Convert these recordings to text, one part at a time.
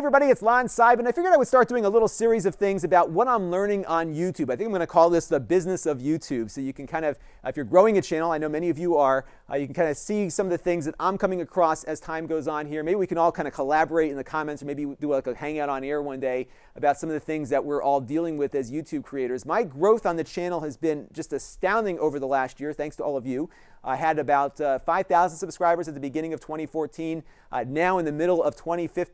everybody, it's Lon.TV, and I figured I would start doing a little series of things about what I'm learning on YouTube. I think I'm going to call this the business of YouTube, so you can kind of, if you're growing a channel, I know many of you are, you can kind of see some of the things that I'm coming across as time goes on here. Maybe we can all kind of collaborate in the comments, or maybe do like a hangout on air one day about some of the things that we're all dealing with as YouTube creators. My growth on the channel has been just astounding over the last year, thanks to all of you. I had about 5,000 subscribers at the beginning of 2014. Now in the middle of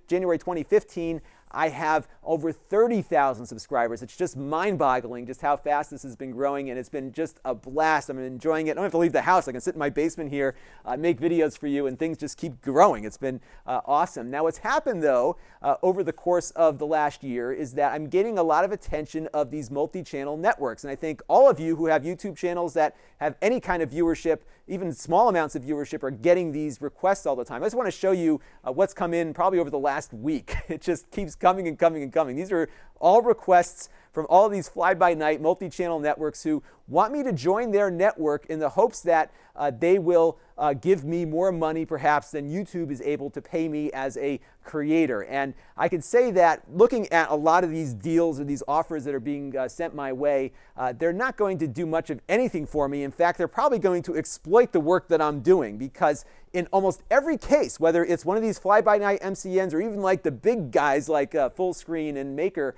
January 2015, I have over 30,000 subscribers. It's just mind-boggling just how fast this has been growing, and it's been just a blast. I'm enjoying it. I don't have to leave the house. I can sit in my basement here, make videos for you, and things just keep growing. It's been awesome. Now what's happened though over the course of the last year is that I'm getting a lot of attention of these multi-channel networks, and I think all of you who have YouTube channels that have any kind of viewership, even small amounts of viewership, are getting these requests all the time. I just want to show you what's come in probably over the last week. It just keeps coming and coming and coming. These are all requests from all these fly-by-night multi-channel networks who want me to join their network in the hopes that they will give me more money perhaps than YouTube is able to pay me as a creator. And I can say that looking at a lot of these deals or these offers that are being sent my way, they're not going to do much of anything for me. In fact, they're probably going to exploit the work that I'm doing, because in almost every case, whether it's one of these fly-by-night MCNs or even like the big guys like Fullscreen and Maker,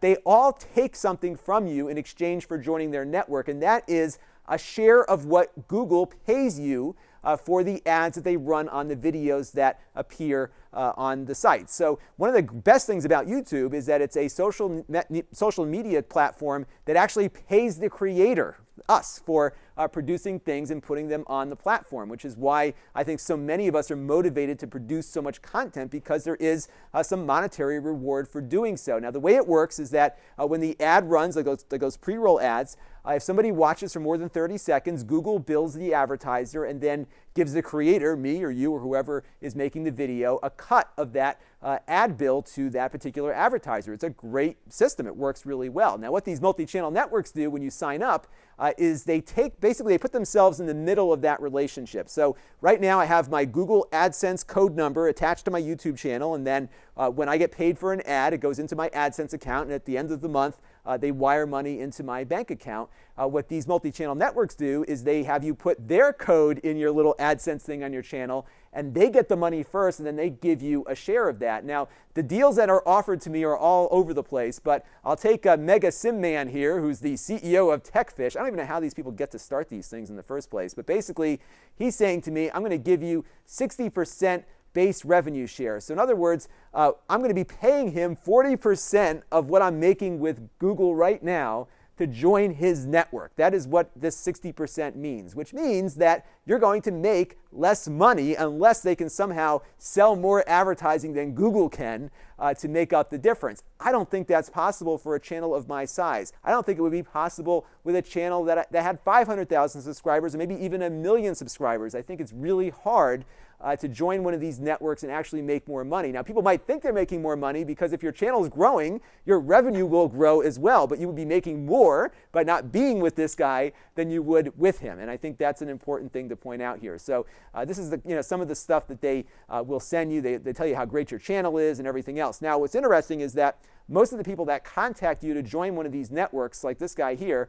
they all take something from you in exchange for joining their network, and that is a share of what Google pays you for the ads that they run on the videos that appear on the site. So one of the best things about YouTube is that it's a social media platform that actually pays the creator, us, for producing things and putting them on the platform, which is why I think so many of us are motivated to produce so much content, because there is some monetary reward for doing so. Now the way it works is that when the ad runs, like those pre-roll ads, if somebody watches for more than 30 seconds, Google bills the advertiser and then gives the creator, me or you or whoever is making the video, a cut of that ad bill to that particular advertiser. It's a great system. It works really well. Now what these multi-channel networks do when you sign up is they put themselves in the middle of that relationship. So right now I have my Google AdSense code number attached to my YouTube channel, and then when I get paid for an ad, it goes into my AdSense account, and at the end of the month, they wire money into my bank account. What these multi-channel networks do is they have you put their code in your little AdSense thing on your channel, and they get the money first, and then they give you a share of that. Now, the deals that are offered to me are all over the place, but I'll take Mega Sim Man here, who's the CEO of TechFish. I don't even know how these people get to start these things in the first place, but basically, he's saying to me, I'm going to give you 60% base revenue share. So in other words, I'm going to be paying him 40% of what I'm making with Google right now to join his network. That is what this 60% means, which means that you're going to make less money unless they can somehow sell more advertising than Google can to make up the difference. I don't think that's possible for a channel of my size. I don't think it would be possible with a channel that had 500,000 subscribers or maybe even 1 million subscribers. I think it's really hard to join one of these networks and actually make more money. Now, people might think they're making more money because if your channel is growing, your revenue will grow as well, but you would be making more by not being with this guy than you would with him. And I think that's an important thing to point out here. So this is some of the stuff that they will send you. They tell you how great your channel is and everything else. Now, what's interesting is that most of the people that contact you to join one of these networks, like this guy here,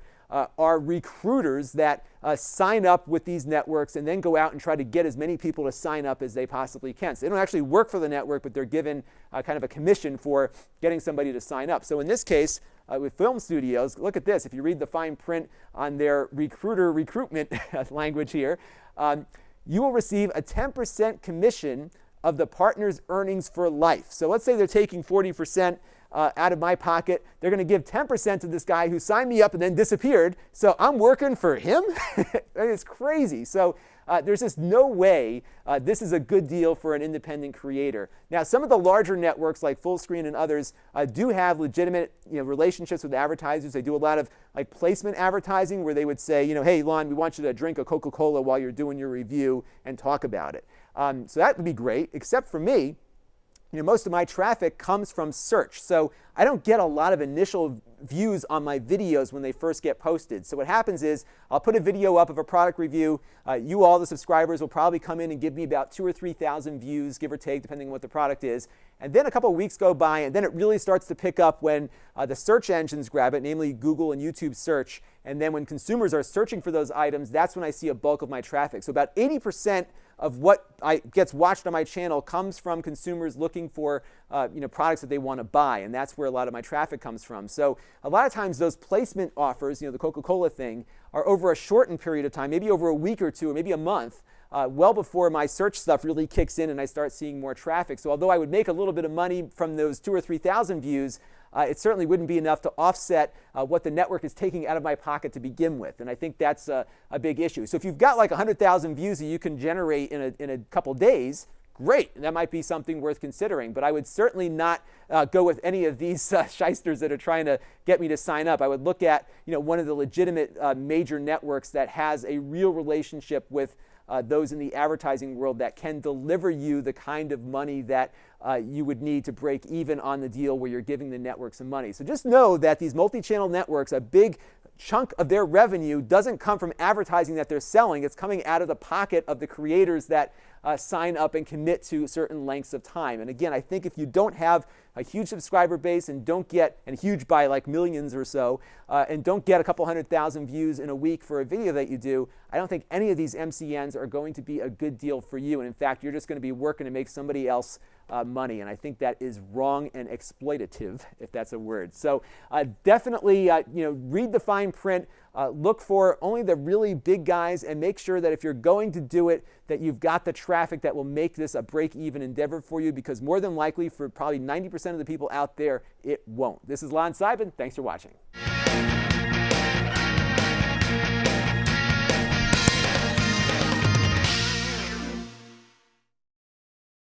are recruiters that sign up with these networks and then go out and try to get as many people to sign up as they possibly can. So they don't actually work for the network, but they're given kind of a commission for getting somebody to sign up. So in this case, with film studios, look at this. If you read the fine print on their recruitment language here, you will receive a 10% commission of the partner's earnings for life. So let's say they're taking 40% out of my pocket. They're going to give 10% to this guy who signed me up and then disappeared. So I'm working for him? It's crazy. So there's just no way this is a good deal for an independent creator. Now, some of the larger networks like Fullscreen and others do have legitimate relationships with advertisers. They do a lot of like placement advertising where they would say, hey, Lon, we want you to drink a Coca-Cola while you're doing your review and talk about it. So that would be great, except for me. most of my traffic comes from search. So I don't get a lot of initial views on my videos when they first get posted. So what happens is I'll put a video up of a product review. You all, the subscribers, will probably come in and give me about 2,000 or 3,000 views, give or take, depending on what the product is. And then a couple of weeks go by, and then it really starts to pick up when the search engines grab it, namely Google and YouTube search. And then when consumers are searching for those items, that's when I see a bulk of my traffic. So about 80% of what gets watched on my channel comes from consumers looking for products that they want to buy, and that's where a lot of my traffic comes from. So a lot of times those placement offers, the Coca-Cola thing, are over a shortened period of time, maybe over a week or two, or maybe a month, well before my search stuff really kicks in and I start seeing more traffic. So although I would make a little bit of money from those 2,000 or 3,000 views, it certainly wouldn't be enough to offset what the network is taking out of my pocket to begin with. And I think that's a big issue. So if you've got like 100,000 views that you can generate in a couple days, great. That might be something worth considering. But I would certainly not go with any of these shysters that are trying to get me to sign up. I would look at one of the legitimate major networks that has a real relationship with those in the advertising world that can deliver you the kind of money that you would need to break even on the deal where you're giving the network some money. So just know that these multi-channel networks, a big chunk of their revenue doesn't come from advertising that they're selling. It's coming out of the pocket of the creators that sign up and commit to certain lengths of time. And again, I think if you don't have a huge subscriber base and don't get, and huge by like millions or so, and don't get a couple 100,000 views in a week for a video that you do, I don't think any of these MCNs are going to be a good deal for you. And in fact, you're just going to be working to make somebody else money. And I think that is wrong and exploitative, if that's a word. So definitely, read the fine print. Look for only the really big guys, and make sure that if you're going to do it, that you've got the traffic that will make this a break-even endeavor for you, because more than likely, for probably 90% of the people out there, it won't. This is Lon.TV. Thanks for watching.